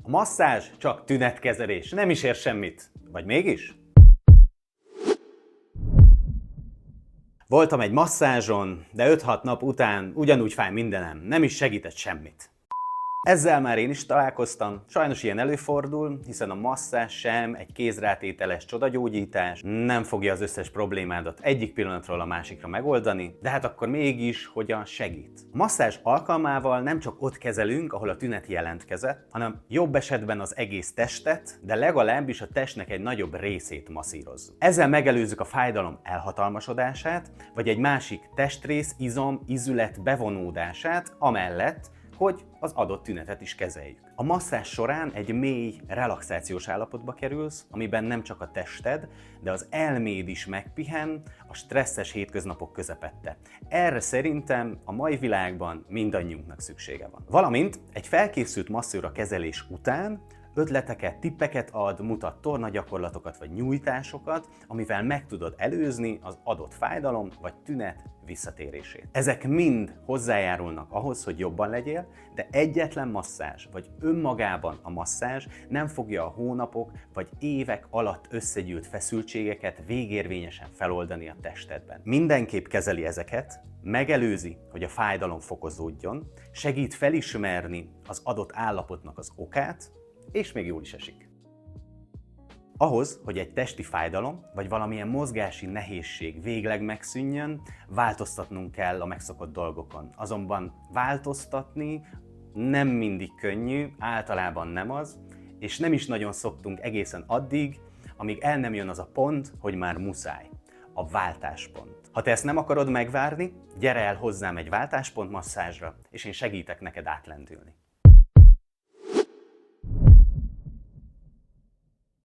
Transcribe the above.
A masszázs csak tünetkezelés, nem is ér semmit. Vagy mégis? Voltam egy masszázson, de 5-6 nap után ugyanúgy fáj mindenem, nem is segített semmit. Ezzel már én is találkoztam, sajnos ilyen előfordul, hiszen a masszázs sem egy kézrátételes csodagyógyítás, nem fogja az összes problémádat egyik pillanatról a másikra megoldani, de hát akkor mégis hogyan segít? A masszázs alkalmával nem csak ott kezelünk, ahol a tünet jelentkezett, hanem jobb esetben az egész testet, de legalábbis a testnek egy nagyobb részét masszírozzuk. Ezzel megelőzzük a fájdalom elhatalmasodását, vagy egy másik testrész, izom, izület bevonódását, amellett, hogy az adott tünetet is kezeljük. A masszázs során egy mély, relaxációs állapotba kerülsz, amiben nem csak a tested, de az elméd is megpihen a stresszes hétköznapok közepette. Erre szerintem a mai világban mindannyiunknak szüksége van. Valamint egy felkészült masszőr a kezelés után ötleteket, tippeket ad, mutat tornagyakorlatokat vagy nyújtásokat, amivel meg tudod előzni az adott fájdalom vagy tünet visszatérését. Ezek mind hozzájárulnak ahhoz, hogy jobban legyél, de egyetlen masszázs vagy önmagában a masszázs nem fogja a hónapok vagy évek alatt összegyűlt feszültségeket végérvényesen feloldani a testedben. Mindenképp kezeli ezeket, megelőzi, hogy a fájdalom fokozódjon, segít felismerni az adott állapotnak az okát, és még jól is esik. Ahhoz, hogy egy testi fájdalom vagy valamilyen mozgási nehézség végleg megszűnjön, változtatnunk kell a megszokott dolgokon. Azonban változtatni nem mindig könnyű, általában nem az, és nem is nagyon szoktunk egészen addig, amíg el nem jön az a pont, hogy már muszáj. A váltáspont. Ha te ezt nem akarod megvárni, gyere el hozzám egy váltáspont masszázsra, és én segítek neked átlendülni.